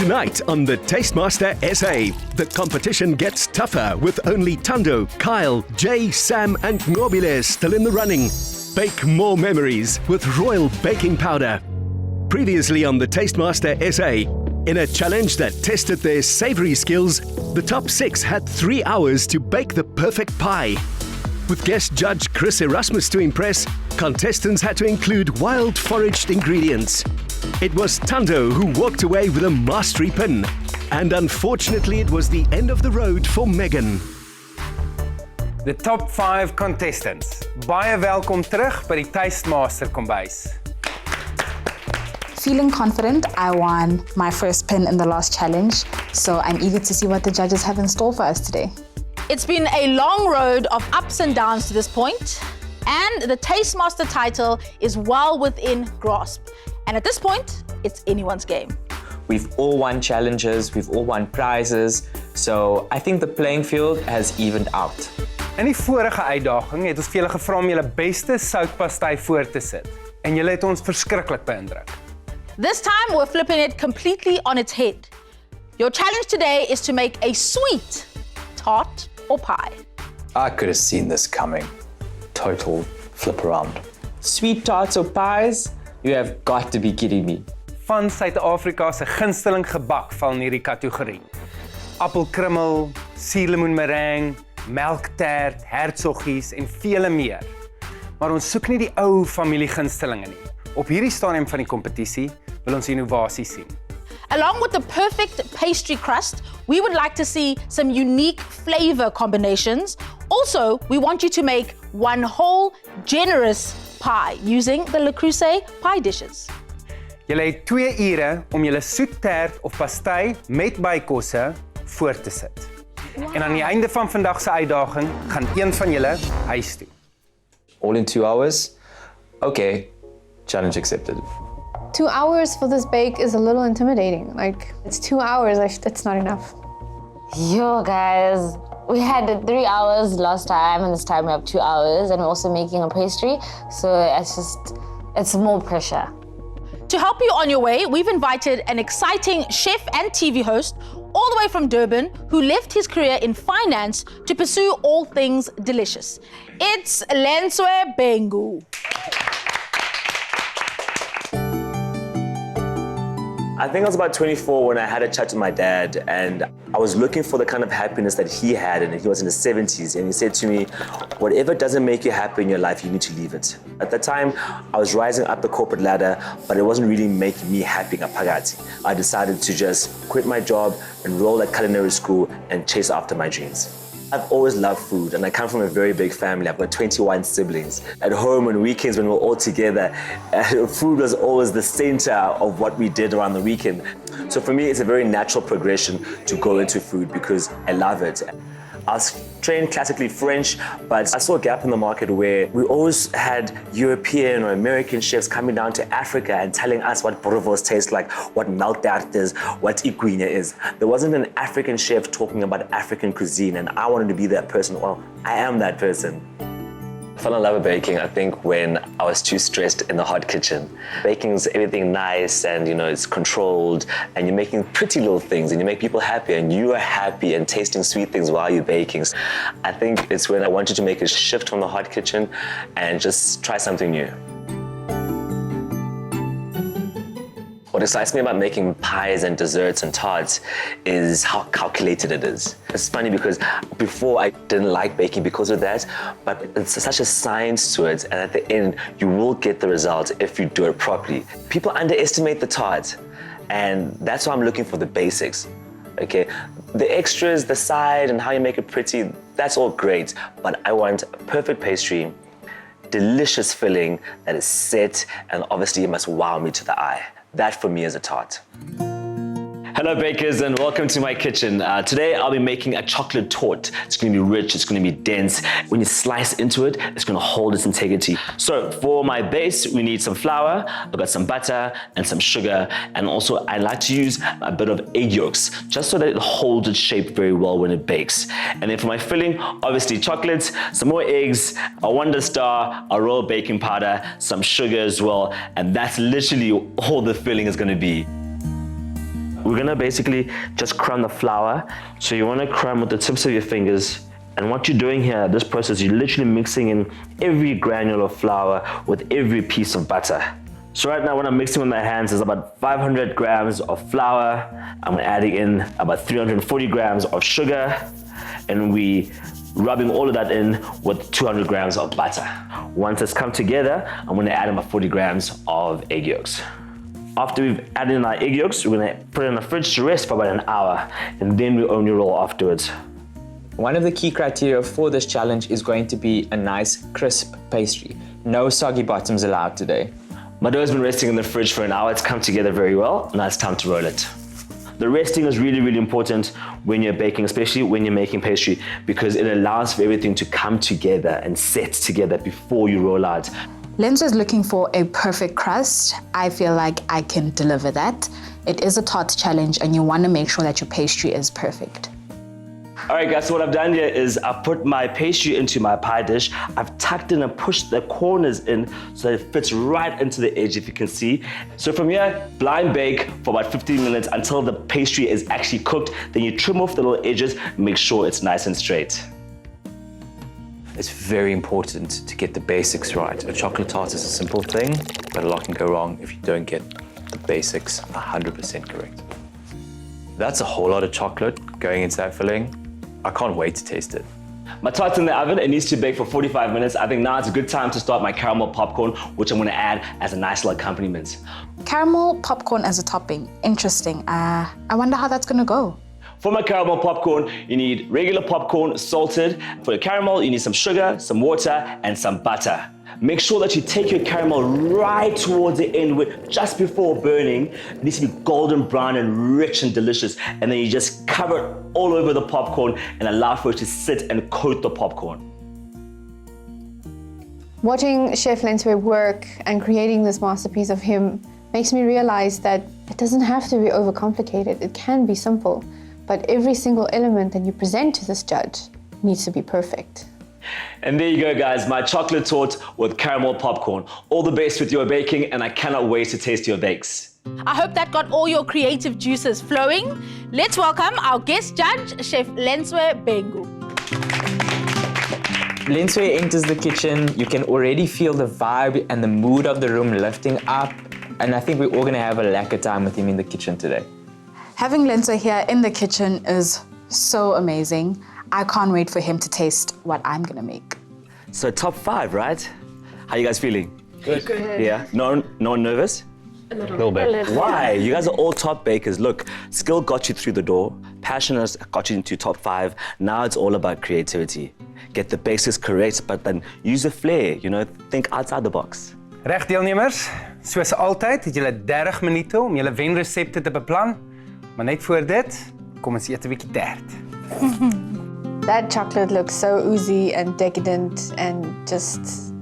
Tonight on the Tastemaster SA, the competition gets tougher with only Tando, Kyle, Jay, Sam and Nobile still in the running. Bake more memories with Royal Baking Powder. Previously on the Tastemaster SA, in a challenge that tested their savoury skills, the top 6 had 3 hours to bake the perfect pie. With guest judge Chris Erasmus to impress, contestants had to include wild foraged ingredients. It was Tando who walked away with a mastery pin. And unfortunately, it was the end of the road for Megan. The top 5 contestants. Baie welkom terug by die Tastemaster kombuis. Feeling confident, I won my first pin in the last challenge, so I'm eager to see what the judges have in store for us today. It's been a long road of ups and downs to this point, and the Tastemaster title is well within grasp. And at this point, it's anyone's game. We've all won challenges, we've all won prizes, so I think the playing field has evened out. In die vorige uitdaging het ons vir julle gevra om julle beste soutpastei voor te sit. En julle het ons verskriklik beïndruk. This time, we're flipping it completely on its head. Your challenge today is to make a sweet tart or pie. I could have seen this coming. Total flip around. Sweet tarts or pies? You have got to be kidding me. Van Suid-Afrika se gunsteling gebak val in hierdie kategorie. Appelkrummel, suurlemoenmeringue, melktert, hertsoggies en vele meer. Maar ons soek nie die ou familiegunstelinge nie. Op hierdie stadium van die kompetisie wil ons innovasie sien. Along with the perfect pastry crust, we would like to see some unique flavor combinations. Also, we want you to make one whole, generous pie using the Creuset pie dishes. Julle het 2 ure om julle soettert of pastei met bykosse voor te sit. Wow. En aan die einde van vandag se uitdaging gaan een van julle huis toe. All in 2 hours? Okay, challenge accepted. 2 hours for this bake is a little intimidating. Like, it's 2 hours, it's not enough. Yo, guys, we had 3 hours last time, and this time we have 2 hours, and we're also making a pastry, so it's more pressure. To help you on your way, we've invited an exciting chef and TV host all the way from Durban who left his career in finance to pursue all things delicious. It's Lentswe Bhengu. I think I was about 24 when I had a chat with my dad, and I was looking for the kind of happiness that he had, and he was in his 70s, and he said to me, whatever doesn't make you happy in your life, you need to leave it. At that time, I was rising up the corporate ladder, but it wasn't really making me happy ngaphakathi. I decided to just quit my job, enroll at culinary school, and chase after my dreams. I've always loved food, and I come from a very big family. I've got 21 siblings. At home on weekends when we're all together, food was always the center of what we did around the weekend. So for me, it's a very natural progression to go into food because I love it. I was trained classically French, but I saw a gap in the market where we always had European or American chefs coming down to Africa and telling us what boerewors taste like, what melktert is, what iguinya is. There wasn't an African chef talking about African cuisine, and I wanted to be that person. Well, I am that person. I fell in love with baking, I think, when I was too stressed in the hot kitchen. Baking's everything nice and, you know, it's controlled, and you're making pretty little things and you make people happy and you are happy and tasting sweet things while you're baking. I think it's when I wanted to make a shift from the hot kitchen and just try something new. What excites me about making pies and desserts and tarts is how calculated it is. It's funny because before I didn't like baking because of that, but it's such a science to it, and at the end, you will get the result if you do it properly. People underestimate the tart, and that's why I'm looking for the basics. Okay, the extras, the side, and how you make it pretty, that's all great, but I want a perfect pastry, delicious filling that is set, and obviously it must wow me to the eye. That for me is a tart. Hello bakers and welcome to my kitchen. Today I'll be making a chocolate torte. It's going to be rich, it's going to be dense. When you slice into it, it's going to hold its integrity. So for my base, we need some flour, I've got some butter and some sugar, and also I like to use a bit of egg yolks just so that it holds its shape very well when it bakes. And then for my filling, obviously chocolate, some more eggs, a Wonder Star, a royal baking powder, some sugar as well, and that's literally all the filling is going to be. We're gonna basically just crumb the flour. So you wanna crumb with the tips of your fingers. And what you're doing here, this process, you're literally mixing in every granule of flour with every piece of butter. So right now, what I'm mixing with my hands is about 500 grams of flour. I'm adding in about 340 grams of sugar, and we rubbing all of that in with 200 grams of butter. Once it's come together, I'm gonna add in about 40 grams of egg yolks. After we've added in our egg yolks, we're gonna put it in the fridge to rest for about an hour, and then we only roll afterwards. One of the key criteria for this challenge is going to be a nice crisp pastry. No soggy bottoms allowed today. My dough has been resting in the fridge for an hour. It's come together very well. Now it's time to roll it. The resting is really, really important when you're baking, especially when you're making pastry, because it allows for everything to come together and set together before you roll out. Lentswe is looking for a perfect crust. I feel like I can deliver that. It is a tart challenge, and you want to make sure that your pastry is perfect. All right, guys, so what I've done here is I've put my pastry into my pie dish. I've tucked in and pushed the corners in so that it fits right into the edge, if you can see. So from here, blind bake for about 15 minutes until the pastry is actually cooked. Then you trim off the little edges, make sure it's nice and straight. It's very important to get the basics right. A chocolate tart is a simple thing, but a lot can go wrong if you don't get the basics 100% correct. That's a whole lot of chocolate going into that filling. I can't wait to taste it. My tart's in the oven. It needs to bake for 45 minutes. I think now it's a good time to start my caramel popcorn, which I'm gonna add as a nice little accompaniment. Caramel popcorn as a topping. Interesting. I wonder how that's gonna go. For my caramel popcorn, you need regular popcorn, salted. For the caramel, you need some sugar, some water, and some butter. Make sure that you take your caramel right towards the end, just before burning. It needs to be golden brown and rich and delicious. And then you just cover it all over the popcorn and allow for it to sit and coat the popcorn. Watching Chef Lentswe work and creating this masterpiece of him makes me realize that it doesn't have to be overcomplicated. It can be simple, but every single element that you present to this judge needs to be perfect. And there you go, guys, my chocolate tart with caramel popcorn. All the best with your baking, and I cannot wait to taste your bakes. I hope that got all your creative juices flowing. Let's welcome our guest judge, Chef Lentswe Bhengu. Lentswe enters the kitchen. You can already feel the vibe and the mood of the room lifting up. And I think we're all gonna have a lacquer time with him in the kitchen today. Having Lentswe here in the kitchen is so amazing. I can't wait for him to taste what I'm gonna make. So top 5, right? How you guys feeling? Good. Yeah, no one nervous? A little bit. Why? You guys are all top bakers. Look, skill got you through the door. Passion has got you into top 5. Now it's all about creativity. Get the basics correct, but then use the flair, think outside the box. Reg deelnemers, soos altyd het julle 30 minute om julle wenresepte te beplan. Maar net voor dit, kom ons eet 'n bietjie tart. That chocolate looks so oozy and decadent and just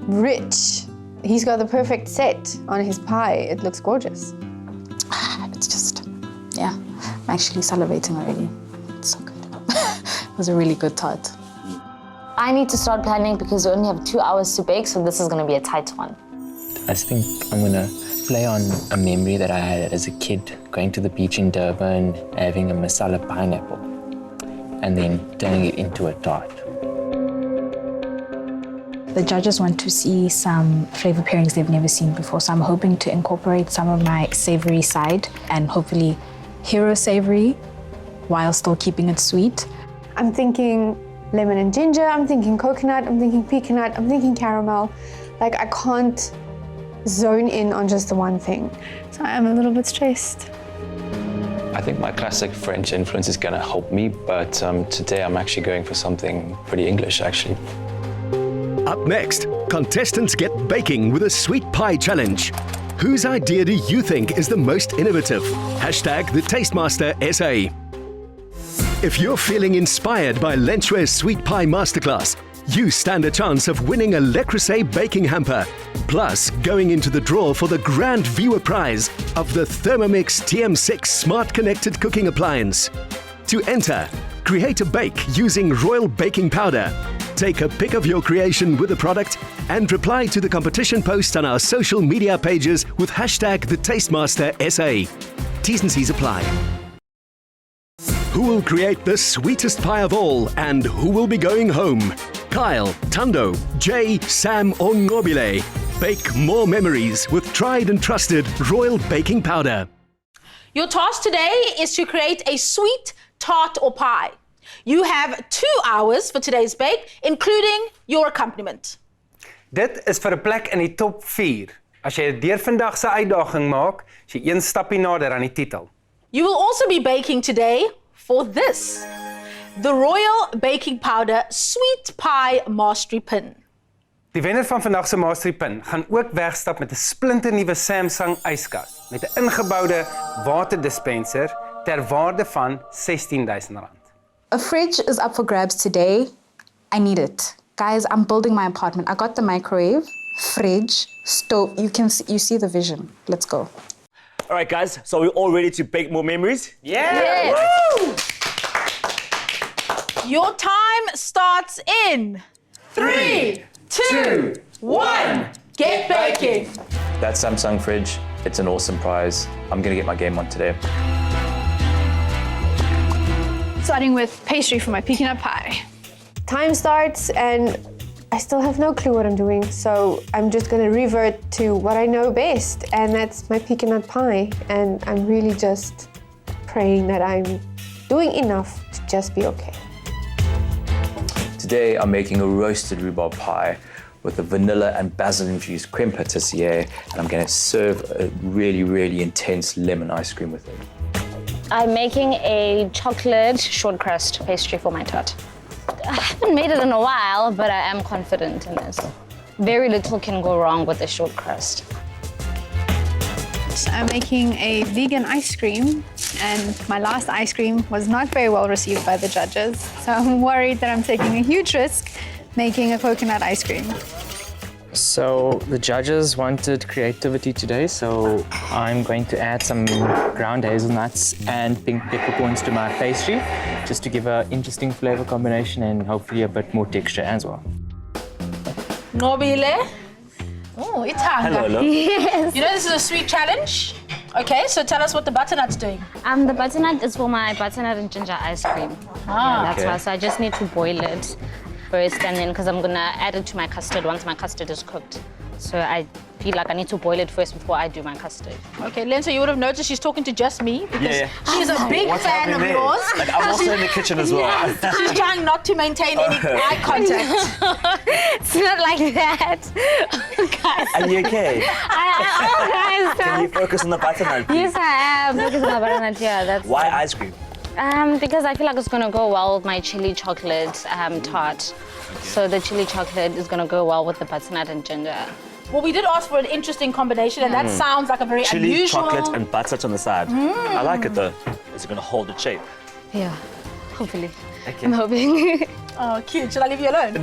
rich. He's got the perfect set on his pie. It looks gorgeous. It's just, yeah, I'm actually salivating already. It's so good. It was a really good tart. I need to start planning because we only have 2 hours to bake, so this is going to be a tight one. I think I'm gonna play on a memory that I had as a kid, going to the beach in Durban, having a masala pineapple, and then turning it into a tart. The judges want to see some flavor pairings they've never seen before, so I'm hoping to incorporate some of my savory side and hopefully hero savory while still keeping it sweet. I'm thinking lemon and ginger, I'm thinking coconut, I'm thinking pecanut, I'm thinking caramel. Like, I can't zone in on just the one thing. So I'm a little bit stressed. I think my classic French influence is going to help me, but today I'm actually going for something pretty English, actually. Up next, contestants get baking with a sweet pie challenge. Whose idea do you think is the most innovative? Hashtag the Tastemaster SA. If you're feeling inspired by Lentswe's Sweet Pie Masterclass, you stand a chance of winning a Le Creuset baking hamper, plus going into the draw for the grand viewer prize of the Thermomix TM6 Smart Connected Cooking Appliance. To enter, create a bake using Royal Baking Powder. Take a pic of your creation with the product and reply to the competition post on our social media pages with hashtag the Tastemaster SA. T's and C's apply. Who will create the sweetest pie of all and who will be going home? Kyle, Tando, Jay, Sam or Nobile. Bake more memories with tried and trusted Royal Baking Powder. Your task today is to create a sweet tart or pie. You have 2 hours for today's bake, including your accompaniment. Dit is vir 'n plek in die top 4. As jy deur vandag se uitdaging maak, is jy een stappie nader aan die titel. You will also be baking today for this, the Royal Baking Powder Sweet Pie Mastery Pin. Die wenner van vandag se Mastery Pin gaan ook wegstap met 'n splinternuwe Samsung yskas met 'n ingeboude waterdispenser ter waarde van R16,000. A fridge is up for grabs today. I need it. Guys, I'm building my apartment. I got the microwave, fridge, stove. You see the vision. Let's go. All right, guys, so we're all ready to bake more memories? Yes. Your time starts in 3, 2, 1. Get baking. That Samsung fridge, it's an awesome prize. I'm gonna get my game on today. Starting with pastry for my pecan nut pie. Time starts and I still have no clue what I'm doing, so I'm just gonna revert to what I know best, and that's my pecan nut pie. And I'm really just praying that I'm doing enough to just be okay. Today, I'm making a roasted rhubarb pie with a vanilla and basil-infused creme pâtissier, and I'm gonna serve a really, really intense lemon ice cream with it. I'm making a chocolate short crust pastry for my tart. I haven't made it in a while, but I am confident in this. Very little can go wrong with a short crust. I'm making a vegan ice cream, and my last ice cream was not very well received by the judges, so I'm worried that I'm taking a huge risk making a coconut ice cream. So the judges wanted creativity today, so I'm going to add some ground hazelnuts and pink peppercorns to my pastry, just to give an interesting flavor combination and hopefully a bit more texture as well. Nobile. Oh, it's hungry. Hello. Yes. You know this is a sweet challenge? Okay, so tell us what the butternut's doing. The butternut is for my butternut and ginger ice cream. That's why. So I just need to boil it first, and then because I'm gonna add it to my custard once my custard is cooked. So I feel like I need to boil it first before I do my custard. Okay, Lentswe, you would have noticed she's talking to just me because she's a big fan of yours. Like, I'm also in the kitchen as well. She's trying not to maintain any eye contact. It's not like that. Guys. Are you okay? Guys, Can you focus on the butternut, please? yes, I am. Because of my butternut, yeah, that's. Why ice cream? Because I feel like it's gonna go well with my chili chocolate tart. So the chili chocolate is gonna go well with the butternut and ginger. Well, we did ask for an interesting combination, and that sounds like a very Chili, unusual. chocolate, and butternut on the side. I like it though. Is it gonna hold its shape? Yeah, hopefully. Okay. I'm hoping. Oh, cute. Should I leave you alone?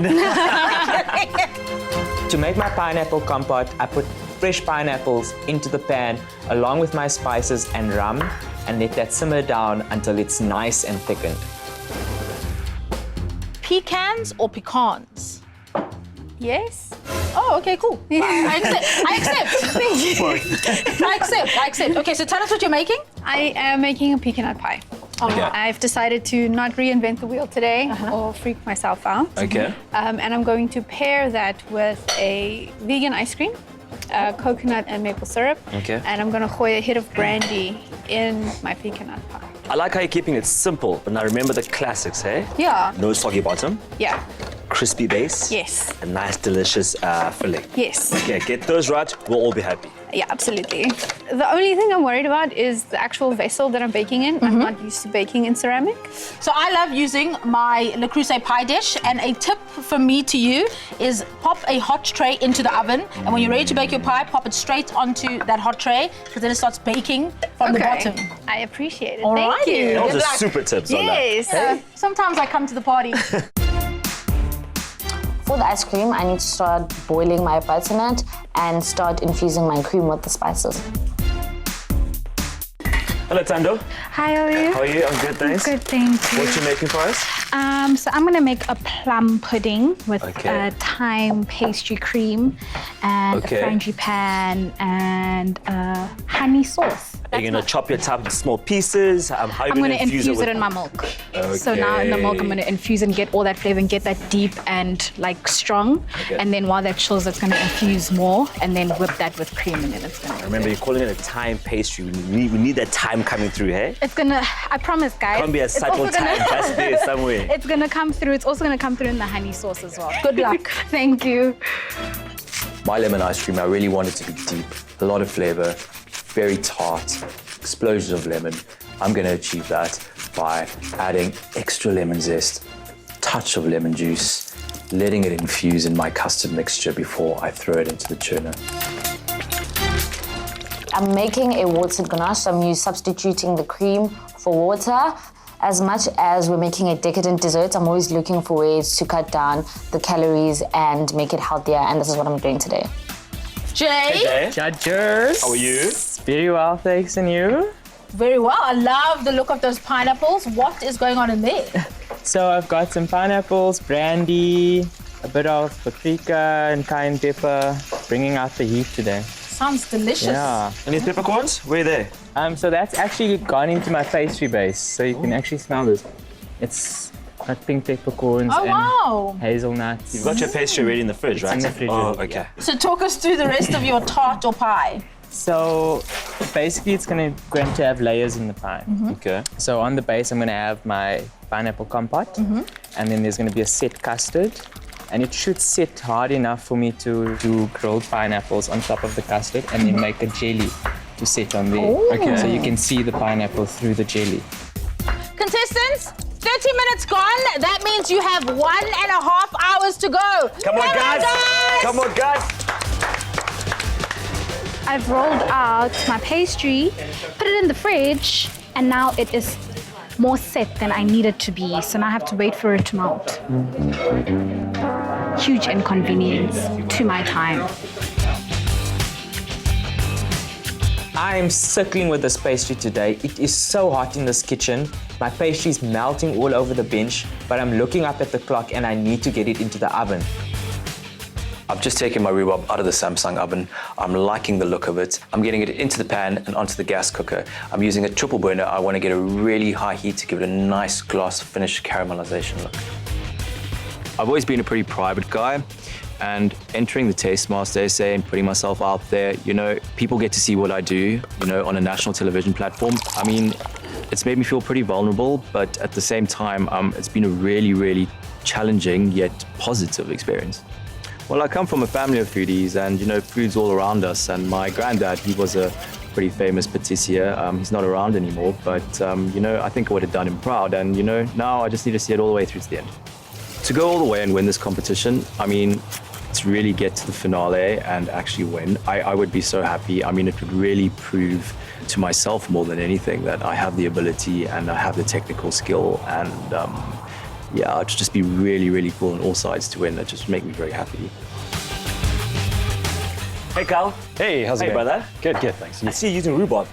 To make my pineapple compote, I put fresh pineapples into the pan along with my spices and rum, and let that simmer down until it's nice and thickened. Pecans or pecans? Yes? Oh, okay, cool. I accept. Thank you. I accept. Okay, so tell us what you're making. I am making a pecan nut pie. I've decided to not reinvent the wheel today or freak myself out. Okay. And I'm going to pair that with a vegan ice cream, coconut and maple syrup. Okay. And I'm going to gooi a hit of brandy in my pecan nut pie. I like how you're keeping it simple, but now remember the classics, hey? Yeah. No soggy bottom, Yeah. crispy base, Yes. a nice delicious filling. Yes. Okay, get those right, we'll all be happy. Yeah, absolutely. The only thing I'm worried about is the actual vessel that I'm baking in. I'm not used to baking in ceramic. So I love using my Le Creuset pie dish, and a tip from me to you is pop a hot tray into the oven, and when you're ready to bake your pie, pop it straight onto that hot tray, because then it starts baking from the bottom. I appreciate it. Alrighty. Thank you. Those are luck. super tips on that. Yes. Sometimes I come to the party. For the ice cream, I need to start boiling my butternut and start infusing my cream with the spices. Hello, Tando. Hi, how are you? How are you? I'm good, thanks. Good, thank you. What you making for us? So I'm gonna make a plum pudding with thyme pastry cream and a frangipane and honey sauce. Are you gonna chop your thyme into small pieces? How are you I'm gonna infuse infuse it in my milk. So now in the milk, I'm gonna infuse and get all that flavor and get that deep and like strong. And then while that chills, it's gonna infuse more and then whip that with cream and then it's gonna. Remember, you're calling it a thyme pastry. We need that thyme coming through, hey? It's gonna. I promise, guys. Can't be a subtle thyme. That's there somewhere. It's gonna come through. It's also gonna come through in the honey sauce as well. Good luck. Thank you. My lemon ice cream, I really want it to be deep, a lot of flavor, very tart, explosions of lemon. I'm going to achieve that by adding extra lemon zest, touch of lemon juice, letting it infuse in my custard mixture before I throw it into the churner. I'm making a watered ganache, so I'm substituting the cream for water. As much as we're making a decadent dessert, I'm always looking for ways to cut down the calories and make it healthier, and this is what I'm doing today. Jay? Judges. How are you? Very well, thanks, and you? Very well. I love the look of those pineapples. What is going on in there? So I've got some pineapples, brandy, a bit of paprika and cayenne pepper, bringing out the heat today. Sounds delicious. Yeah. And these peppercorns? Where are they? So that's actually gone into my pastry base, so you can actually smell this. It's got pink peppercorns and hazelnuts. You've got your pastry already in the fridge, right? in the fridge. Oh, okay. So talk us through the rest of your tart or pie. So basically it's going to have layers in the pie. Okay. So on the base I'm going to have my pineapple compote, and then there's going to be a set custard. And it should sit hard enough for me to do grilled pineapples on top of the custard and then make a jelly to sit on there. Okay. So you can see the pineapple through the jelly. Contestants, 30 minutes gone. That means you have 1.5 hours to go. Come on, guys! Come on, guys! I've rolled out my pastry, put it in the fridge, and now it is more set than I need it to be. So now I have to wait for it to melt. Huge inconvenience to my time. I am circling with this pastry today. It is so hot in this kitchen. My pastry is melting all over the bench, but I'm looking up at the clock and I need to get it into the oven. I've just taken my rhubarb out of the Samsung oven. I'm liking the look of it. I'm getting it into the pan and onto the gas cooker. I'm using a triple burner. I want to get a really high heat to give it a nice glass finish caramelization look. I've always been a pretty private guy, and entering the Taste Master SA and putting myself out there, you know, people get to see what I do, you know, on a national television platform. I mean, it's made me feel pretty vulnerable, but at the same time, it's been a really, really challenging yet positive experience. Well, I come from a family of foodies, and you know, food's all around us. And my granddad, he was a pretty famous patissier. He's not around anymore, but you know, I think I would have done him proud. And you know, now I just need to see it all the way through to the end. To go all the way and win this competition, I mean, to really get to the finale and actually win, I would be so happy. I mean, it would really prove to myself more than anything that I have the ability and I have the technical skill, and yeah, it'd just be really, really cool on all sides to win. That just make me very happy. Hey, Carl. Hey, how's it going? Hey, brother. Good, thanks. I see you using rhubarb.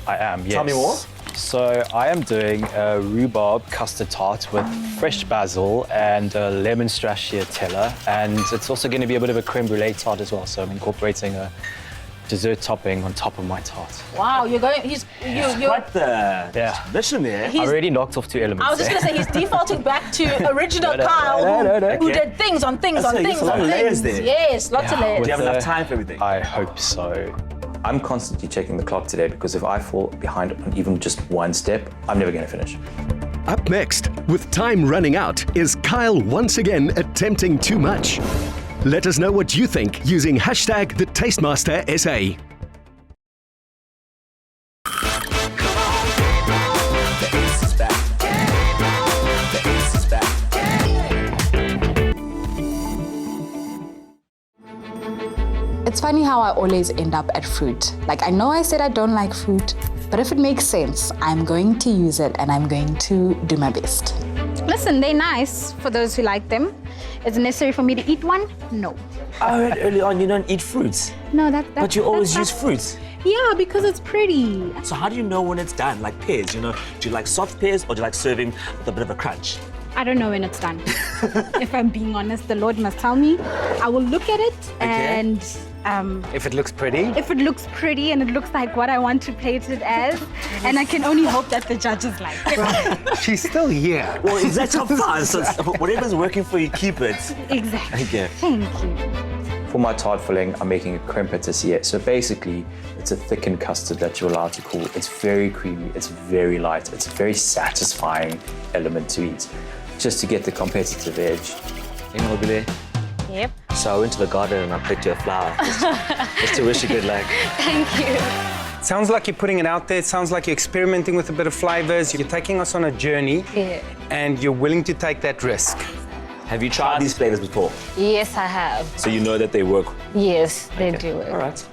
I am, yes. Tell me more. So I am doing a rhubarb custard tart with fresh basil and a lemon stracciatella, and it's also going to be a bit of a creme brulee tart as well. So I'm incorporating a dessert topping on top of my tart. Wow, you're going. You're Quite the mission there. I already knocked off 2 elements. I was just going to say he's defaulting back to original Kyle, who did things on things on things on layers things. there. Yes, lots of layers. Do you have enough time for everything? I hope so. I'm constantly checking the clock today, because if I fall behind on even just one step, I'm never going to finish. Up next, with time running out, is Kyle once again attempting too much? Let us know what you think using #TheTastemasterSA. It's funny how I always end up at fruit. Like, I know I said I don't like fruit, but if it makes sense, I'm going to use it and I'm going to do my best. Listen, they're nice for those who like them. Is it necessary for me to eat one? No. I heard early on you don't eat fruits. No, But you always use fruits. Yeah, because it's pretty. So how do you know when it's done? Like pears, you know? Do you like soft pears or do you like serving with a bit of a crunch? I don't know when it's done. If I'm being honest, the Lord must tell me. I will look at it and If it looks pretty. if it looks pretty and it looks like what I want to plate it as, and I can only hope that the judges like it. She's still here. Well, is that your fun? So whatever's working for you, keep it. Exactly. Okay. Thank you. For my tart filling, I'm making a creme pâtissier. So basically, it's a thickened custard that you're allowed to cool. It's very creamy, it's very light, it's a very satisfying element to eat, just to get the competitive edge. Yep. So I went to the garden and I picked you a flower. Just to wish you good luck. Thank you. Sounds like you're putting it out there. It sounds like you're experimenting with a bit of flavors. You're taking us on a journey, and you're willing to take that risk. Have you tried these flavors before? Yes, I have. So you know that they work? Yes, they do. All right.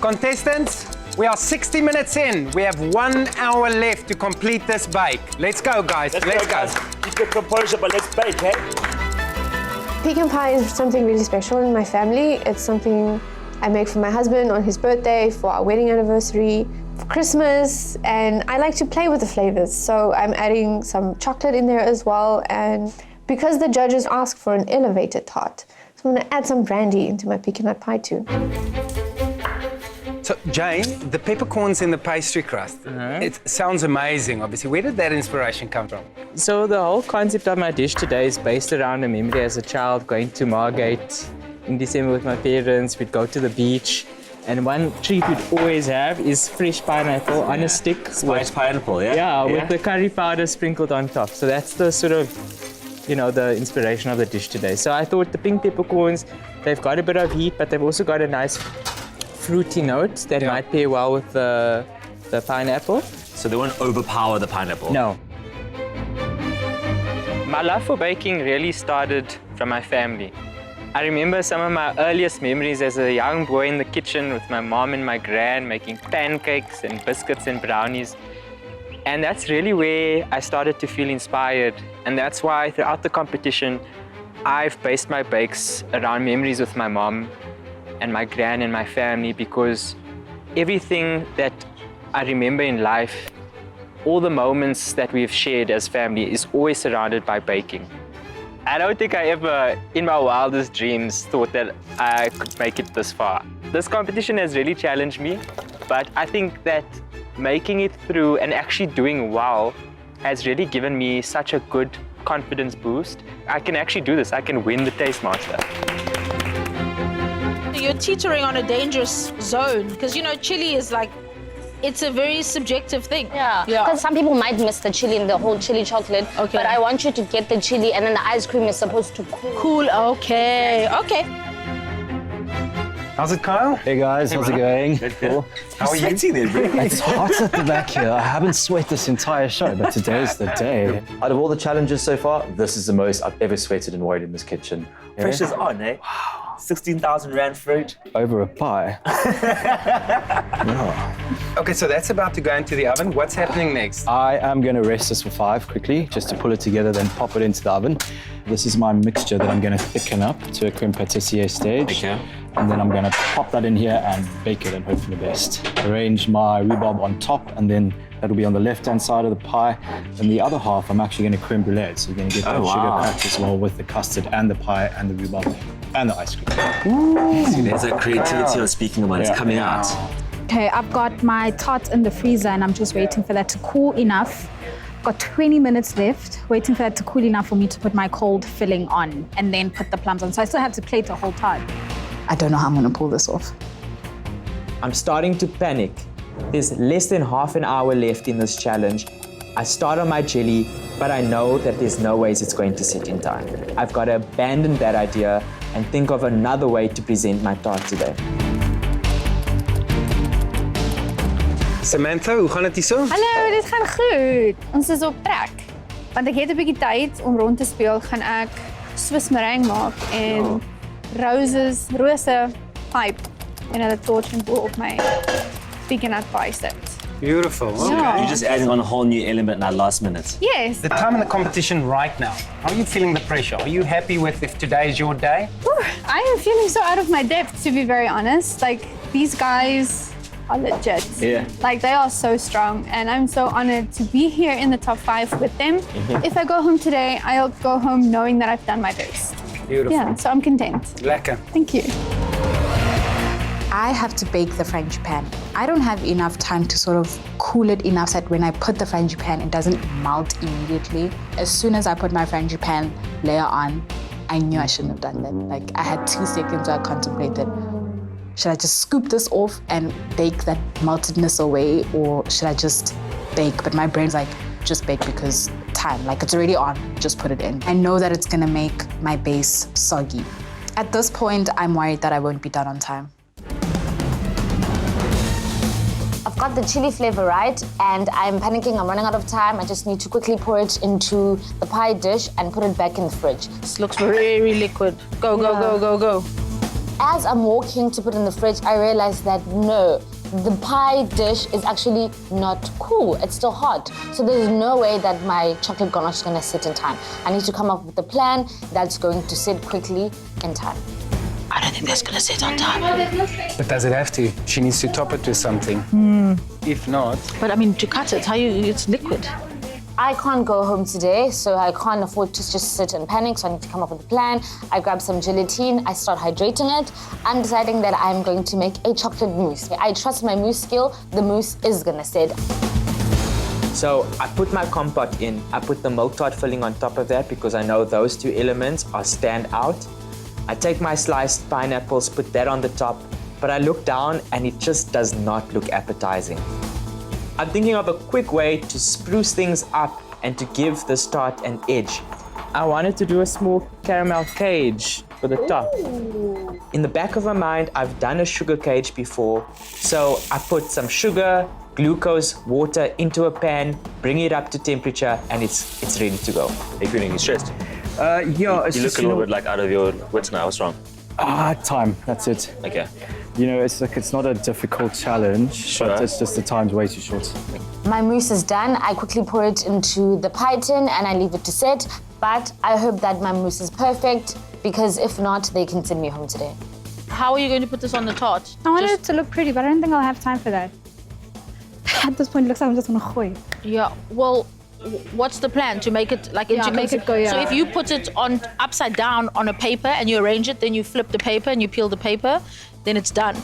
Contestants, we are 60 minutes in. We have 1 hour left to complete this bake. Let's go, guys. Let's go. Keep your composure, but let's bake, eh? Pecan pie is something really special in my family. It's something I make for my husband on his birthday, for our wedding anniversary, for Christmas, and I like to play with the flavors. So I'm adding some chocolate in there as well, and because the judges asked for an elevated tart, so I'm gonna add some brandy into my pecan nut pie too. So, Jay, the peppercorns in the pastry crust, it sounds amazing, obviously. Where did that inspiration come from? So the whole concept of my dish today is based around a memory as a child going to Margate in December with my parents. We'd go to the beach, and one treat we'd always have is fresh pineapple on a stick. Spiced pineapple, yeah? Yeah, with the curry powder sprinkled on top. So that's the sort of, you know, the inspiration of the dish today. So I thought the pink peppercorns, they've got a bit of heat, but they've also got a nice fruity note that might pair well with the pineapple. So they won't overpower the pineapple? No. My love for baking really started from my family. I remember some of my earliest memories as a young boy in the kitchen with my mom and my gran making pancakes and biscuits and brownies. And that's really where I started to feel inspired. And that's why throughout the competition, I've based my bakes around memories with my mom and my gran and my family, because everything that I remember in life, all the moments that we've shared as family is always surrounded by baking. I don't think I ever, in my wildest dreams, thought that I could make it this far. This competition has really challenged me, but I think that making it through and actually doing well has really given me such a good confidence boost. I can actually do this. I can win the Taste Master. You're teetering on a dangerous zone because, you know, chili is like, it's a very subjective thing. Yeah, because some people might miss the chili in the whole chili chocolate. Okay. But I want you to get the chili, and then the ice cream is supposed to cool. Cool, okay. How's it, Kyle? Hey guys, how's it going? Cool. How are you eating then? It's hot at the back here. I haven't sweat this entire show, but today's the day. Out of all the challenges so far, this is the most I've ever sweated and worried in this kitchen. Pressure's on, eh? Wow. 16,000 Rand fruit. Over a pie. Okay, so that's about to go into the oven. What's happening next? I am going to rest this for 5 quickly, just to pull it together, then pop it into the oven. This is my mixture that I'm going to thicken up to a creme pâtissier stage. Okay. And then I'm going to pop that in here and bake it and hope for the best. Arrange my rhubarb on top, and then that'll be on the left-hand side of the pie. And the other half, I'm actually going to creme brulee. So you're going to get that sugar cracked as well with the custard and the pie and the rhubarb and the ice cream. See, there's that creativity I was speaking about. It's coming out. Okay, I've got my tart in the freezer and I'm just waiting for that to cool enough. I've got 20 minutes left, waiting for that to cool enough for me to put my cold filling on and then put the plums on. So I still have to plate a whole tart. I don't know how I'm gonna pull this off. I'm starting to panic. There's less than half an hour left in this challenge. I start on my jelly, but I know that there's no ways it's going to sit in time. I've got to abandon that idea and think of another way to present my tart today. Samantha, hoe gaan dit hierso? Hallo, dit gaan goed. Ons is op trek. Want ek het 'n bietjie tyd om rond te speel, gaan ek Swiss meringue maak en rose pipe en hulle torch en bo op my pecan nut pie sit. Beautiful. Okay. You're just adding on a whole new element now last minute. Yes. The time in the competition right now, how are you feeling the pressure? Are you happy with if today is your day? I am feeling so out of my depth, to be very honest. Like, these guys are legit. Yeah. Like they are so strong, and I'm so honored to be here in the top 5 with them. If I go home today, I'll go home knowing that I've done my best. Beautiful. Yeah, so I'm content. Lekker. Thank you. I have to bake the frangipane. I don't have enough time to sort of cool it enough that when I put the frangipane, it doesn't melt immediately. As soon as I put my frangipane layer on, I knew I shouldn't have done that. Like I had 2 seconds where I contemplated, should I just scoop this off and bake that meltedness away, or should I just bake? But my brain's like, just bake because time, like it's already on, just put it in. I know that it's gonna make my base soggy. At this point, I'm worried that I won't be done on time. I've got the chili flavor right, and I'm panicking. I'm running out of time. I just need to quickly pour it into the pie dish and put it back in the fridge. This looks very liquid. Go, go, go, go, go. As I'm walking to put it in the fridge, I realized that no, the pie dish is actually not cool. It's still hot. So there's no way that my chocolate ganache is going to sit in time. I need to come up with a plan that's going to sit quickly in time. I don't think that's gonna sit on time. But does it have to? She needs to top it with something. If not... But I mean, to cut it, it's liquid. I can't go home today, so I can't afford to just sit and panic, so I need to come up with a plan. I grab some gelatine, I start hydrating it. I'm deciding that I'm going to make a chocolate mousse. I trust my mousse skill, the mousse is gonna sit. So I put my compote in. I put the milk tart filling on top of that because I know those 2 elements are stand out. I take my sliced pineapples, put that on the top, but I look down and it just does not look appetizing. I'm thinking of a quick way to spruce things up and to give this tart an edge. I wanted to do a small caramel cage for the top. In the back of my mind, I've done a sugar cage before, so I put some sugar, glucose, water into a pan, bring it up to temperature, and it's ready to go. Hey, feeling you stressed? Yeah, it's You look a little bit like out of your wits now. What's wrong? time. That's it. Okay. You know, it's not a difficult challenge, but it's just the time's way too short. My mousse is done. I quickly pour it into the pie tin and I leave it to sit. But I hope that my mousse is perfect, because if not, they can send me home today. How are you going to put this on the tart? I want it to look pretty, but I don't think I'll have time for that. At this point, it looks like I'm just gonna gooi. Yeah, well, what's the plan? To make it like make it go, yeah. So if you put it on upside down on a paper and you arrange it, then you flip the paper and you peel the paper, then it's done.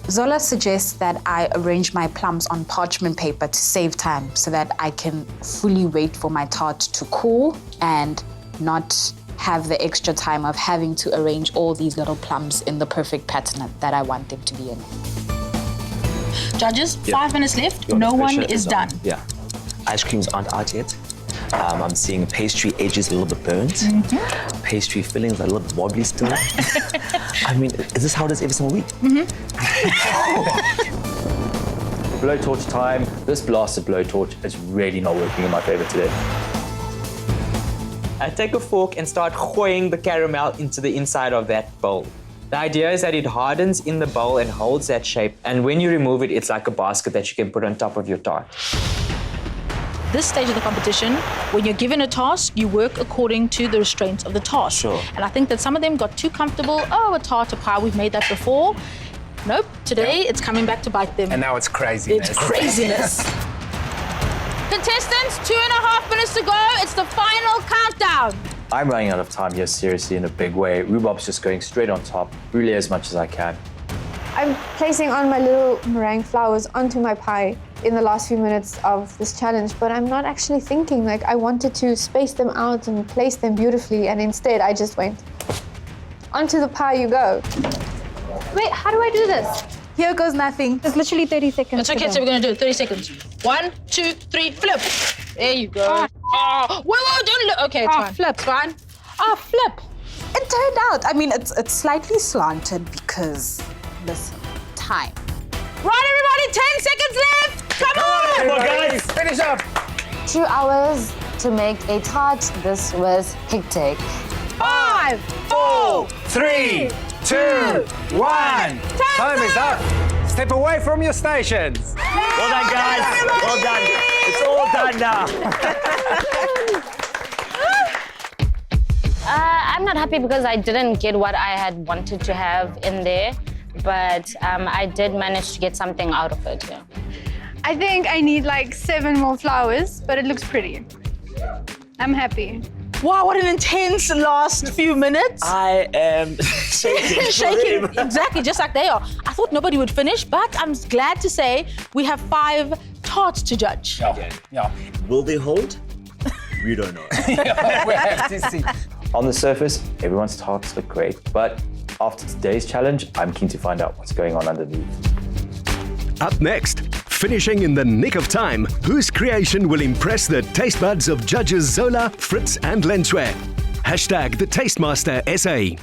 Zola suggests that I arrange my plums on parchment paper to save time so that I can fully wait for my tart to cool and not have the extra time of having to arrange all these little plums in the perfect pattern that I want them to be in. Judges, 5 minutes left. No one is done. Yeah. Ice creams aren't out yet. I'm seeing pastry edges a little bit burnt. Pastry fillings are a little bit wobbly still. I mean, is this how it is every single week? Blowtorch time. This blasted blowtorch is really not working in my favor today. I take a fork and start gooing the caramel into the inside of that bowl. The idea is that it hardens in the bowl and holds that shape, and when you remove it, it's like a basket that you can put on top of your tart. This stage of the competition, when you're given a task, you work according to the restraints of the task. Sure. And I think that some of them got too comfortable. Oh, a tart, a pie, we've made that before. Nope, today it's coming back to bite them. And now it's craziness. It's craziness. Contestants, 2.5 minutes to go. It's the final countdown. I'm running out of time here, seriously, in a big way. Rhubarb's just going straight on top. Brûlée as much as I can. I'm placing on my little meringue flowers onto my pie in the last few minutes of this challenge, but I'm not actually thinking. Like, I wanted to space them out and place them beautifully, and instead I just went, onto the pie you go. Wait, how do I do this? Here goes nothing. It's literally 30 seconds. It's okay, so we're gonna do it. 30 seconds. 1, 2, 3, flip. There you go. Wait, don't look. Okay, it's fine. Flip. It's fine. Flip. It turned out, I mean, it's slightly slanted because listen, time. Right, everybody, 10 seconds left. Come on. Come on, guys. Finish up. 2 hours to make a tart. This was hectic. 5, 4, 3, 2, 1. Time is up. Step away from your stations. Well done, guys. Well done. It's all done now. I'm not happy because I didn't get what I had wanted to have in there. but I did manage to get something out of it. Yeah. I think I need like 7 more flowers, but it looks pretty. I'm happy. Wow, what an intense last few minutes. I am shaking. Shaking, exactly, just like they are. I thought nobody would finish, but I'm glad to say we have 5 tarts to judge. Yeah. Will they hold? We don't know. We have to see. On the surface, everyone's tarts look great, but after today's challenge, I'm keen to find out what's going on underneath. Up next, finishing in the nick of time, whose creation will impress the taste buds of judges Zola, Fritz and Lentswe? Hashtag the Tastemaster SA.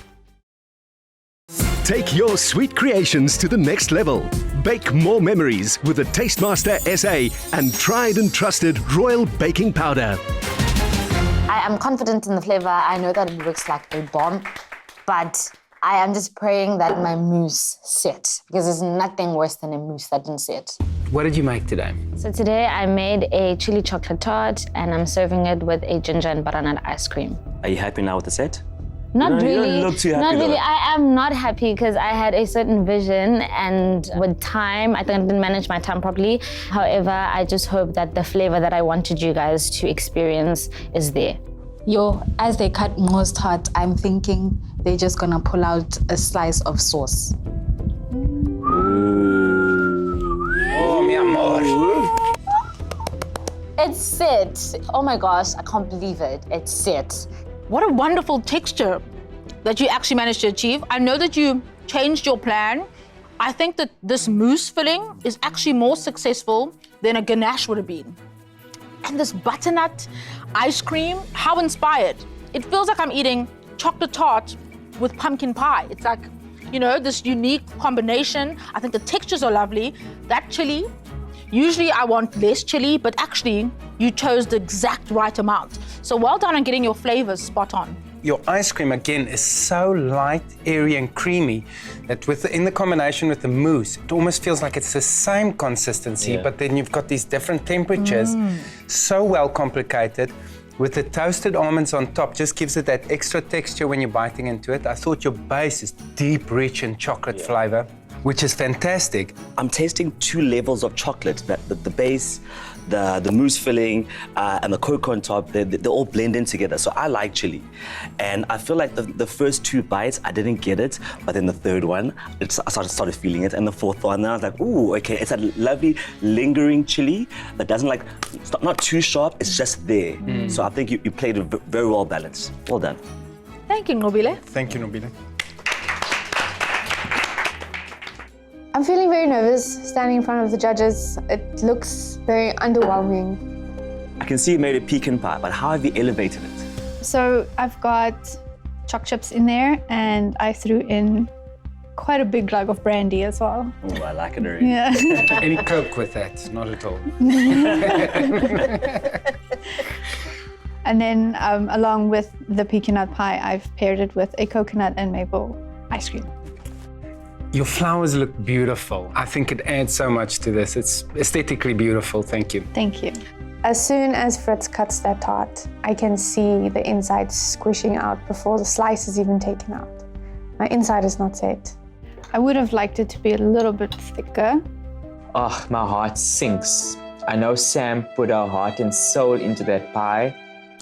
Take your sweet creations to the next level. Bake more memories with the Tastemaster SA and tried and trusted Royal Baking Powder. I am confident in the flavor. I know that it looks like a bomb, but I am just praying that my mousse set, because there's nothing worse than a mousse that didn't set. What did you make today? So today I made a chili chocolate tart and I'm serving it with a ginger and butternut ice cream. Are you happy now with the set? Not You really. don't look too happy Not really. though. I am not happy because I had a certain vision, and with time, I think I didn't manage my time properly. However, I just hope that the flavor that I wanted you guys to experience is there. As they cut Mo's tart, I'm thinking they're just gonna pull out a slice of sauce. Oh, mi amor. It's set. Oh my gosh, I can't believe it. It's set. What a wonderful texture that you actually managed to achieve. I know that you changed your plan. I think that this mousse filling is actually more successful than a ganache would have been. And this butternut ice cream, how inspired. It feels like I'm eating chocolate tart with pumpkin pie. It's like, this unique combination. I think the textures are lovely. That chili, usually I want less chili, but actually you chose the exact right amount. So well done on getting your flavors spot on. Your ice cream, again, is so light, airy and creamy that in the combination with the mousse, it almost feels like it's the same consistency, but then you've got these different temperatures. So well complicated. With the toasted almonds on top, just gives it that extra texture when you're biting into it. I thought your base is deep, rich in chocolate flavor, which is fantastic. I'm tasting 2 levels of chocolate. The base, the mousse filling, and the cocoa on top, they all blend in together. So I like chili. And I feel like the first 2 bites, I didn't get it. But then the third one, I started feeling it. And the fourth one, I was like, ooh, okay. It's a lovely, lingering chili that doesn't it's not too sharp, it's just there. So I think you played it very well balanced. Well done. Thank you, Nobile. Thank you, Nobile. I'm feeling very nervous standing in front of the judges. It looks very underwhelming. I can see you made a pecan pie, but how have you elevated it? So I've got choc chips in there, and I threw in quite a big glug of brandy as well. Oh, I like it already. Yeah. Any Coke with that? Not at all. And then along with the pecan nut pie, I've paired it with a coconut and maple ice cream. Your flowers look beautiful. I think it adds so much to this. It's aesthetically beautiful. Thank you. Thank you. As soon as Fritz cuts that tart, I can see the inside squishing out before the slice is even taken out. My inside is not set. I would have liked it to be a little bit thicker. Oh, my heart sinks. I know Sam put her heart and soul into that pie.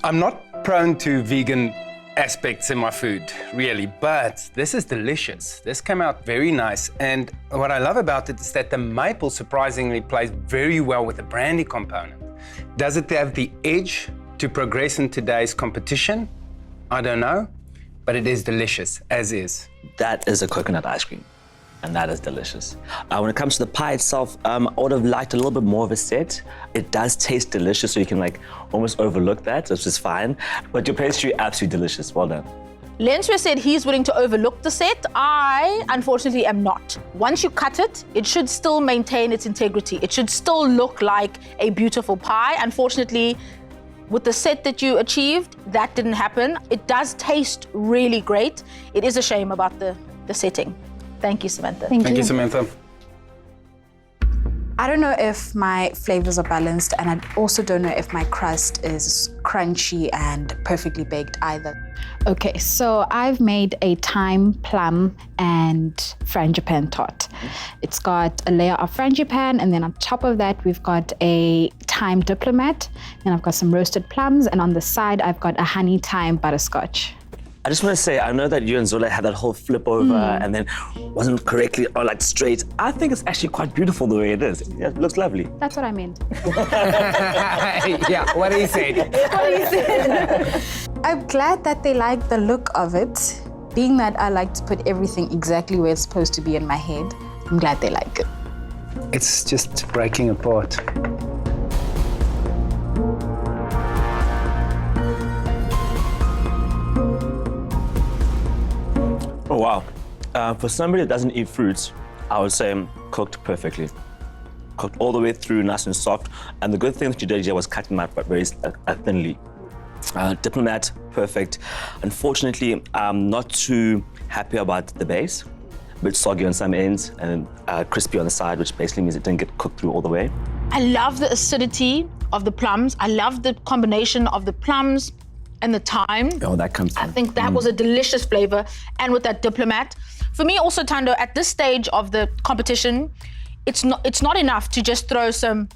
I'm not prone to vegan aspects in my food, really, but this is delicious. This came out very nice, and what I love about it is that the maple surprisingly plays very well with the brandy component. Does it have the edge to progress in today's competition? I don't know, but it is delicious, as is. That is a coconut ice cream, and that is delicious. When it comes to the pie itself, I would have liked a little bit more of a set. It does taste delicious, so you can almost overlook that, which is fine. But your pastry, absolutely delicious. Well done. Lentswe said he's willing to overlook the set. I, unfortunately, am not. Once you cut it, it should still maintain its integrity. It should still look like a beautiful pie. Unfortunately, with the set that you achieved, that didn't happen. It does taste really great. It is a shame about the setting. Thank you, Samantha. Thank you. Samantha. I don't know if my flavors are balanced, and I also don't know if my crust is crunchy and perfectly baked either. Okay, so I've made a thyme, plum, and frangipan tart. It's got a layer of frangipan, and then on top of that, we've got a thyme diplomat, and I've got some roasted plums, and on the side, I've got a honey thyme butterscotch. I just want to say, I know that you and Zola had that whole flip over and then wasn't correctly or like straight. I think it's actually quite beautiful the way it is. Yeah, it looks lovely. That's what I meant. Yeah, what he said. I'm glad that they like the look of it. Being that I like to put everything exactly where it's supposed to be in my head, I'm glad they like it. It's just breaking apart. Oh, wow. For somebody that doesn't eat fruits, I would say cooked perfectly. Cooked all the way through, nice and soft. And the good thing that you did here was cutting my very thinly. Diplomat, perfect. Unfortunately, I'm not too happy about the base. A bit soggy on some ends and crispy on the side, which basically means it didn't get cooked through all the way. I love the acidity of the plums. I love the combination of the plums and the thyme. Oh, that comes through. I think that was a delicious flavor. And with that diplomat. For me also, Thando, at this stage of the competition, it's not enough to just throw some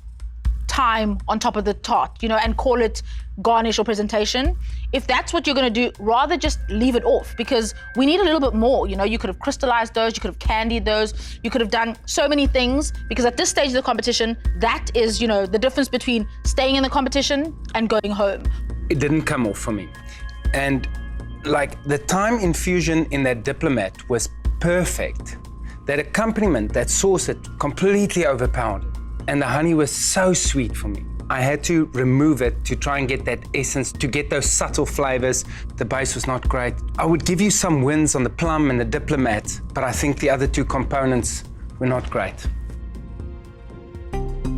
thyme on top of the tart, you know, and call it garnish or presentation. If that's what you're gonna do, rather just leave it off, because we need a little bit more. You know, you could have crystallized those, you could have candied those, you could have done so many things, because at this stage of the competition, that is, you know, the difference between staying in the competition and going home. It didn't come off for me. And like the thyme infusion in that diplomat was perfect. That accompaniment, that sauce, it completely overpowered it. And the honey was so sweet for me. I had to remove it to try and get that essence, to get those subtle flavors. The base was not great. I would give you some wins on the plum and the diplomat, but I think the other two components were not great.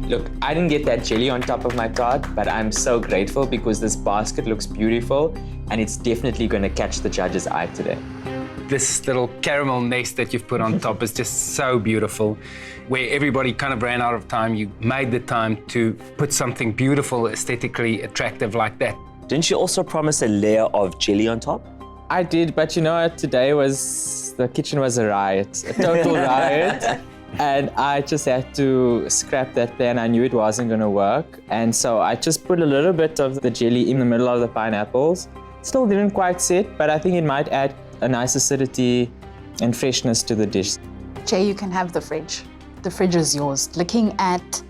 Look, I didn't get that jelly on top of my tart, but I'm so grateful because this basket looks beautiful and it's definitely going to catch the judge's eye today. This little caramel nest that you've put on top is just so beautiful. Where everybody kind of ran out of time, you made the time to put something beautiful, aesthetically attractive like that. Didn't you also promise a layer of jelly on top? I did, but you know what? Today the kitchen was a riot, a total riot. And I just had to scrap that plan. I knew it wasn't going to work. And so I just put a little bit of the jelly in the middle of the pineapples. Still didn't quite sit, but I think it might add a nice acidity and freshness to the dish. Jay, you can have the fridge. The fridge is yours. Looking at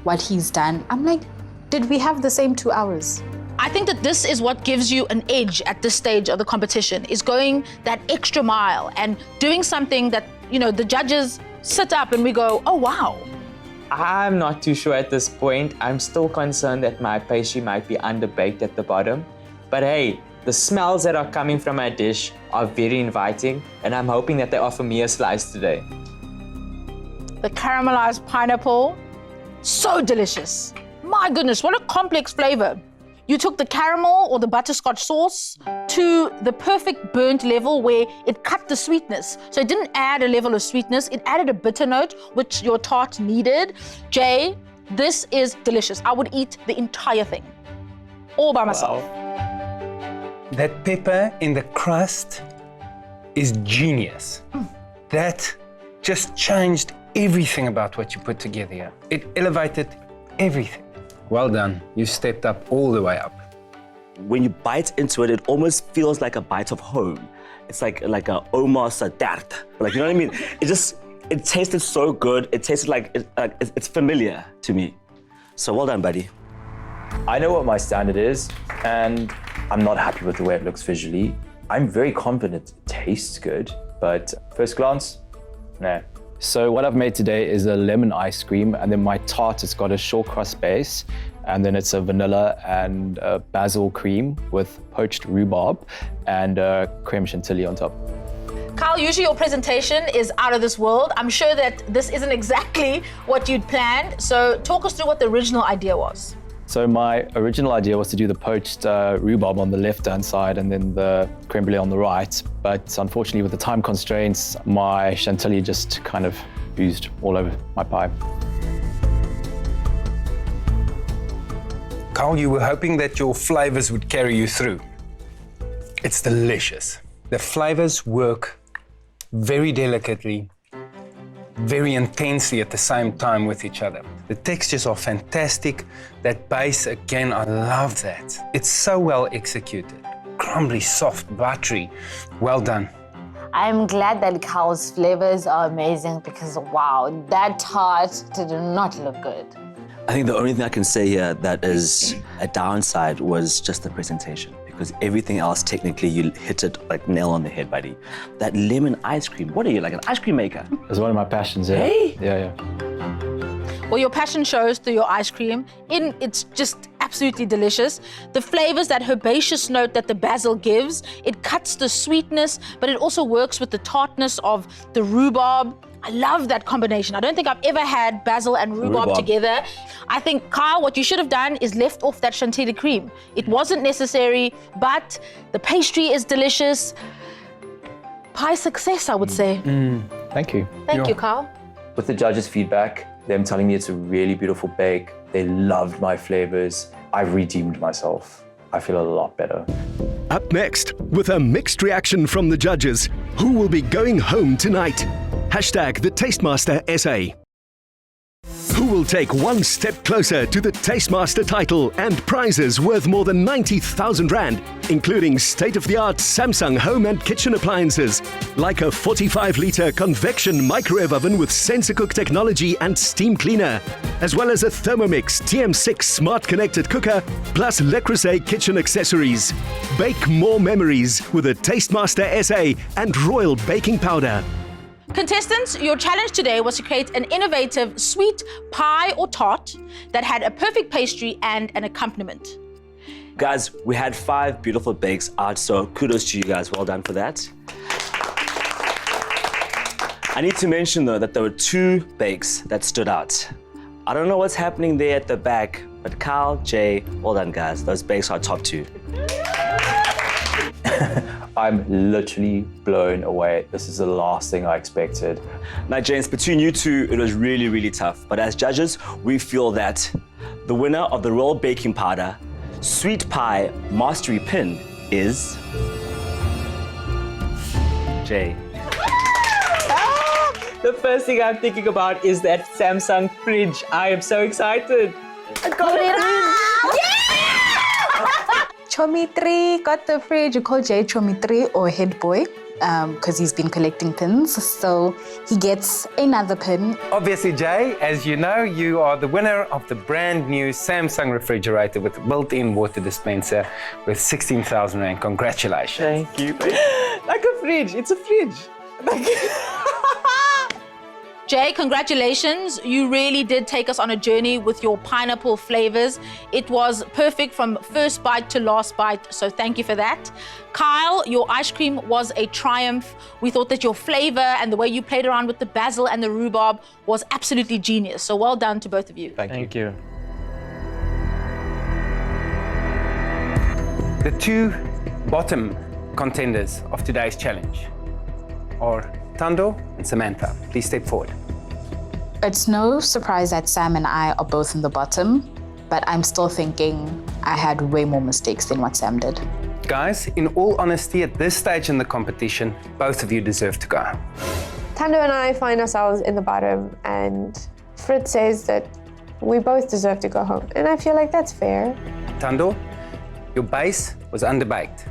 what he's done, I'm like, did we have the same 2 hours? I think that this is what gives you an edge at this stage of the competition, is going that extra mile and doing something that, you know, the judges sit up and we go, oh, wow. I'm not too sure at this point. I'm still concerned that my pastry might be underbaked at the bottom. But hey, the smells that are coming from my dish are very inviting, and I'm hoping that they offer me a slice today. The caramelized pineapple, so delicious. My goodness, what a complex flavor. You took the caramel or the butterscotch sauce to the perfect burnt level where it cut the sweetness. So it didn't add a level of sweetness, it added a bitter note, which your tart needed. Jay, this is delicious. I would eat the entire thing, all by myself. Wow. That pepper in the crust is genius. That just changed everything about what you put together here. It elevated everything. Well done. You stepped up all the way up. When you bite into it, it almost feels like a bite of home. It's like a Omar Tart. Like, you know what I mean? It tasted so good. It tasted like it's familiar to me. So well done, buddy. I know what my standard is, and I'm not happy with the way it looks visually. I'm very confident it tastes good, but first glance, nah. So what I've made today is a lemon ice cream, and then my tart has got a short crust base, and then it's a vanilla and a basil cream with poached rhubarb and creme chantilly on top. Kyle, usually your presentation is out of this world. I'm sure that this isn't exactly what you'd planned. So talk us through what the original idea was. So my original idea was to do the poached rhubarb on the left-hand side and then the creme brulee on the right. But unfortunately, with the time constraints, my chantilly just kind of oozed all over my pie. Carl, you were hoping that your flavors would carry you through. It's delicious. The flavors work very delicately, very intensely at the same time with each other. The textures are fantastic. That base, again, I love that. It's so well executed. Crumbly, soft, buttery. Well done. I'm glad that Carl's flavors are amazing because, wow, that tart did not look good. I think the only thing I can say here that is a downside was just the presentation, because everything else, technically, you hit it like nail on the head, buddy. That lemon ice cream, what are you, like an ice cream maker? It's one of my passions, yeah. Hey? Yeah. Well, your passion shows through your ice cream. It's just absolutely delicious. The flavors, that herbaceous note that the basil gives, it cuts the sweetness, but it also works with the tartness of the rhubarb. I love that combination. I don't think I've ever had basil and rhubarb together. I think, Kyle, what you should have done is left off that chantilly cream. It wasn't necessary, but the pastry is delicious. Pie success, I would say. Thank you. Thank you, Kyle. With the judges' feedback, them telling me it's a really beautiful bake, they loved my flavors, I've redeemed myself. I feel a lot better. Up next, with a mixed reaction from the judges, who will be going home tonight? Hashtag the Tastemaster SA. Who will take one step closer to the Tastemaster title and prizes worth more than 90,000 Rand, including state-of-the-art Samsung home and kitchen appliances, like a 45-litre convection microwave oven with SensorCook technology and steam cleaner, as well as a Thermomix TM6 smart connected cooker, plus Le Creuset kitchen accessories. Bake more memories with a Tastemaster SA and Royal Baking Powder. Contestants, your challenge today was to create an innovative sweet pie or tart that had a perfect pastry and an accompaniment. Guys, we had 5 beautiful bakes out, so kudos to you guys. Well done for that. I need to mention, though, that there were 2 bakes that stood out. I don't know what's happening there at the back, but Kyle, Jay, well done, guys. Those bakes are top 2. I'm literally blown away. This is the last thing I expected. Now, James, between you two, it was really, really tough. But as judges, we feel that the winner of the Royal Baking Powder Sweet Pie Mastery Pin is Jay. The first thing I'm thinking about is that Samsung fridge. I am so excited. I got it. Chomitri got the fridge. You call Jay Chomitri or head boy because he's been collecting pins. So he gets another pin. Obviously, Jay, as you know, you are the winner of the brand new Samsung refrigerator with built-in water dispenser with 16,000 Rand. Congratulations. Thank you. Like a fridge. It's a fridge. Jay, congratulations. You really did take us on a journey with your pineapple flavors. It was perfect from first bite to last bite, so thank you for that. Kyle, your ice cream was a triumph. We thought that your flavor and the way you played around with the basil and the rhubarb was absolutely genius. So well done to both of you. Thank you. The 2 bottom contenders of today's challenge are Thando and Samantha. Please step forward. It's no surprise that Sam and I are both in the bottom, but I'm still thinking I had way more mistakes than what Sam did. Guys, in all honesty, at this stage in the competition, both of you deserve to go. Thando and I find ourselves in the bottom, and Fritz says that we both deserve to go home. And I feel like that's fair. Thando, your base was underbaked.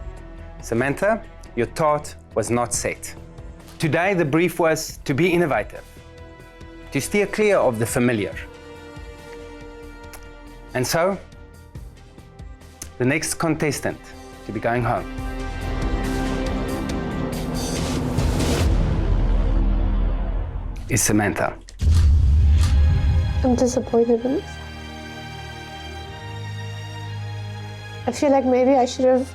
Samantha, your tart was not set. Today, the brief was to be innovative, to steer clear of the familiar. And so, the next contestant to be going home is Samantha. I'm disappointed in myself. I feel like maybe I should have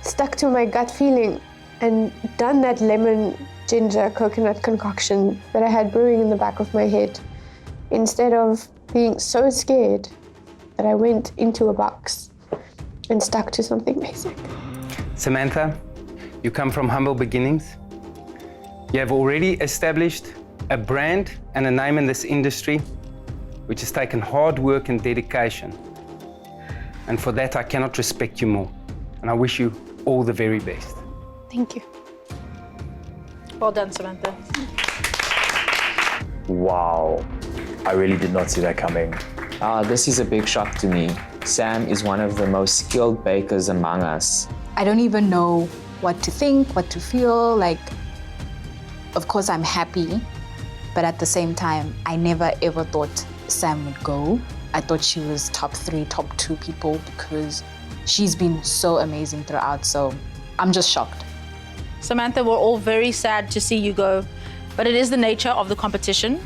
stuck to my gut feeling and done that lemon ginger coconut concoction that I had brewing in the back of my head, instead of being so scared that I went into a box and stuck to something basic. Samantha, you come from humble beginnings. You have already established a brand and a name in this industry, which has taken hard work and dedication And for that, I cannot respect you more. And I wish you all the very best. Thank you. Well done, Samantha. Wow. I really did not see that coming. This is a big shock to me. Sam is one of the most skilled bakers among us. I don't even know what to think, what to feel. Like, of course, I'm happy, but at the same time, I never ever thought Sam would go. I thought she was top 3, top 2 people because she's been so amazing throughout. So I'm just shocked. Samantha, we're all very sad to see you go, but it is the nature of the competition.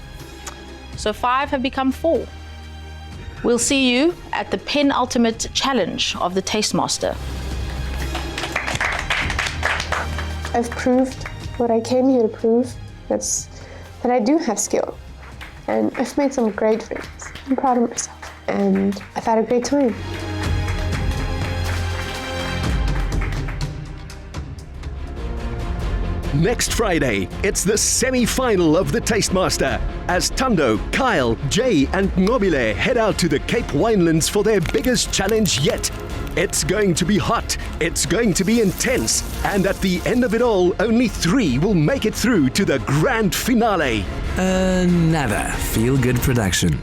So 5 have become 4. We'll see you at the penultimate challenge of the Taste Master. I've proved what I came here to prove. That's that I do have skill. And I've made some great friends. I'm proud of myself. And I've had a great time. Next Friday, it's the semi-final of the Taste Master as Tando, Kyle, Jay and Nobile head out to the Cape Winelands for their biggest challenge yet. It's going to be hot, it's going to be intense, and at the end of it all, only 3 will make it through to the grand finale. Another feel-good production.